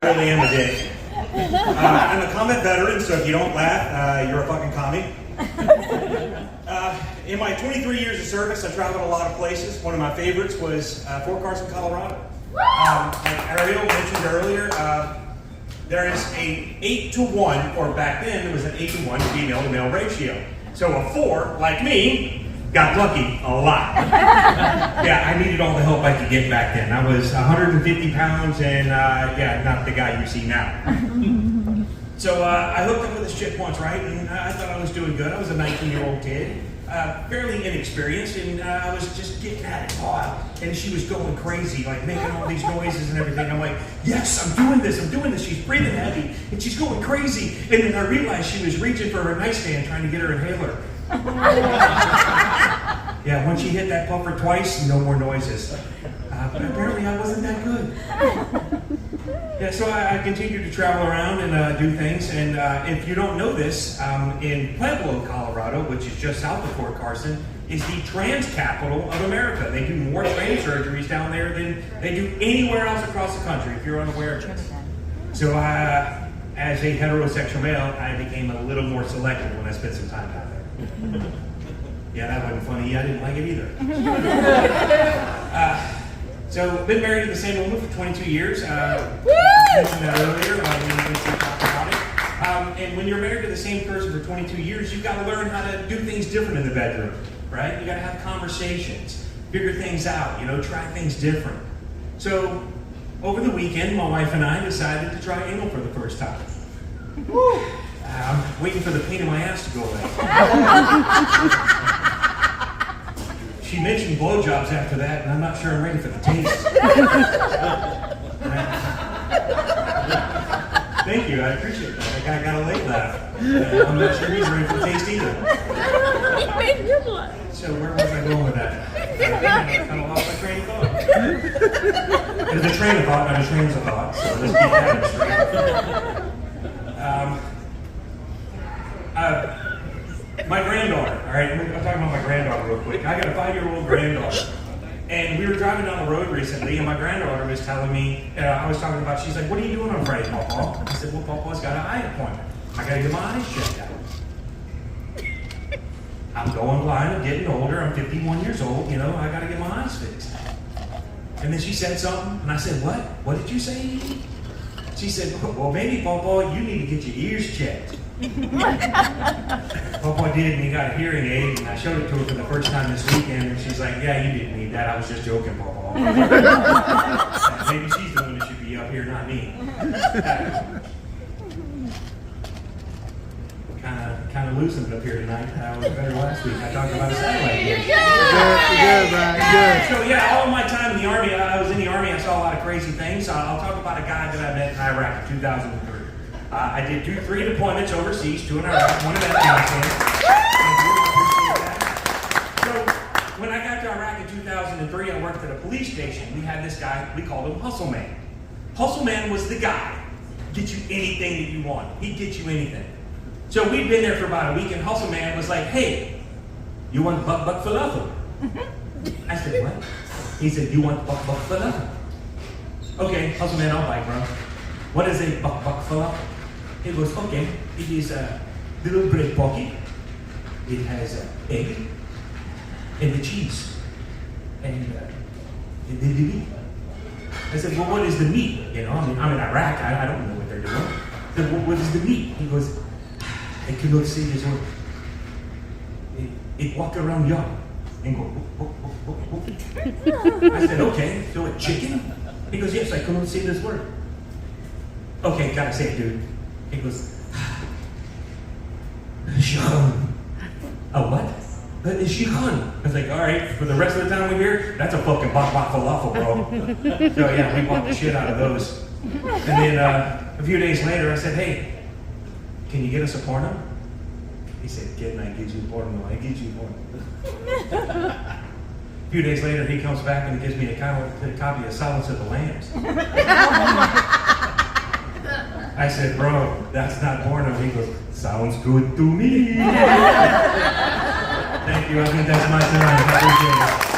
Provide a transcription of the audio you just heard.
I really am a dick. I'm a combat veteran, so if you don't laugh, you're a fucking commie. In my 23 years of service, I traveled a lot of places. One of my favorites was Fort Carson, Colorado. Like Ariel mentioned earlier, there is a 8-to-1, or back then it was an 8-to-1 female to male ratio. So a 4, like me, got lucky a lot. Yeah, I needed all the help I could get back then. I was 150 pounds and yeah, not the guy you see now. So I hooked up with this chick once, right? And I thought I was doing good. I was a 19-year-old kid, fairly inexperienced, and I was just getting at it. And she was going crazy, like making all these noises and everything. I'm like, yes, I'm doing this. She's breathing heavy, and she's going crazy. And then I realized she was reaching for her nightstand, trying to get her inhaler. Yeah, when she hit that puffer twice, no more noises. But apparently I wasn't that good. Yeah, so I continued to travel around and do things. And if you don't know this, in Pueblo, Colorado, which is just south of Fort Carson, is the trans capital of America. They do more trans surgeries down there than they do anywhere else across the country, if you're unaware of this. So as a heterosexual male, I became a little more selective when I spent some time down there. Yeah, that wasn't funny. I didn't like it either. So, been married to the same woman for 22 years. Mentioned that earlier. We talked about it. And when you're married to the same person for 22 years, you've got to learn how to do things different in the bedroom, right? You got to have conversations, figure things out, try things different. So, over the weekend, my wife and I decided to try anal for the first time. I'm waiting for the pain in my ass to go away. She mentioned blowjobs after that, and I'm not sure I'm ready for the taste. Thank you, I appreciate that. That guy got a late laugh. I'm not sure he's ready for the taste either. So where was I going with that? I kind of lost my train of thought. There's a train of thought, not a train of thought, so let's keep that straight. My granddaughter, all right, I'm talking about my granddaughter real quick. I got a 5-year-old granddaughter, and we were driving down the road recently, and my granddaughter was telling me, I was talking about, she's like, what are you doing on Friday, Pawpaw? I said, well, Pawpaw's got an eye appointment. I gotta get my eyes checked out. I'm going blind, I'm getting older, I'm 51 years old, I gotta get my eyes fixed. And then she said something, and I said, what? What did you say? She said, well, maybe, Pawpaw, you need to get your ears checked. Pawpaw did, and he got a hearing aid, and I showed it to her for the first time this weekend, and she's like, yeah, you didn't need that, I was just joking, Pawpaw. Maybe she's the one that should be up here, not me. Kind of loosened up here tonight. I was better last week. I talked about a satellite dish. Good, Brian, good. So yeah, all of my time in the Army, I was in the Army, I saw a lot of crazy things. I'll talk about a guy that I met in Iraq in 2003. I did 3 deployments overseas, 2 in Iraq, 1 in Afghanistan. So when I got to Iraq in 2003, I worked at a police station. We had this guy, we called him Hustle Man. Hustle Man was the guy, get you anything that you want. He'd get you anything. So we'd been there for about a week, and Hustle Man was like, hey, you want buck falafel? I said, what? He said, you want buck falafel? Okay, Hustle Man, I'll bite, bro. What is a buck falafel? He goes, okay, it is a little bread pocket. It has egg and the cheese and the meat. I said, well, what is the meat? I'm in Iraq. I don't know what they're doing. I said, well, what is the meat? He goes, I cannot say this word. It walk around young and go, whoop, whoop, whoop, whoop. I said, okay, so a chicken? He goes, yes, I cannot say this word. Okay, gotta say it, dude. He goes, Shihan. A what? Shihan. I was like, all right, for the rest of the time we're here, that's a fucking bok falafel, bro. So yeah, we bought the shit out of those. And then a few days later, I said, hey, can you get us a porno? He said, kid, I get you a porno. I get you a porno. A few days later, he comes back and gives me a copy of Silence of the Lambs. I said, bro, that's not porno. He goes, sounds good to me. Thank you. I think that's my time. I appreciate it.